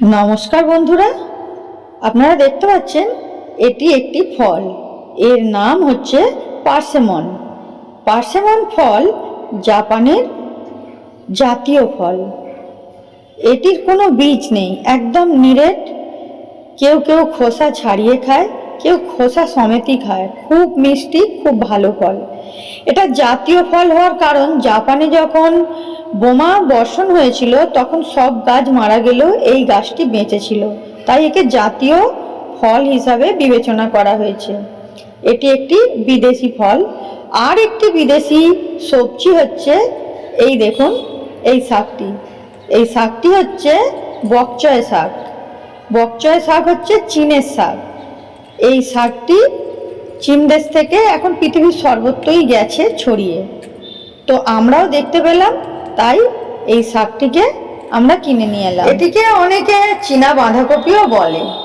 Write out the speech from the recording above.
নমস্কার বন্ধুরা, আপনারা দেখতে পাচ্ছেন এটি একটি ফল। এর নাম হচ্ছে পার্সেমন। পার্সেমন ফল জাপানের জাতীয় ফল। এটির কোনো বীজ নেই, একদম নিরেট। কেউ কেউ খোসা ছাড়িয়ে খায়, কেউ খোসা সমেতই খায়। খুব মিষ্টি, খুব ভালো ফল। এটা জাতীয় ফল হওয়ার কারণ, জাপানে যখন বোমা বর্ষণ হয়েছিল তখন সব গাছ মারা গেলেও এই গাছটি বেঁচে ছিল, তাই একে জাতীয় ফল হিসাবে বিবেচনা করা হয়েছে। এটি একটি বিদেশি ফল। আর একটি বিদেশি সবজি হচ্ছে, এই দেখুন এই শাকটি। এই শাকটি হচ্ছে বকচয় শাক। বকচয় শাক হচ্ছে চীনের শাক। এই শাকটি চীন দেশ থেকে এখন পৃথিবীর সর্বত্রই গেছে ছড়িয়ে। তো আমরাও দেখতে পেলাম, তাই এই শাকটিকে আমরা কিনে নিয়ে এলাম। এটিকে অনেকে চীনা বাঁধাকপিও বলে।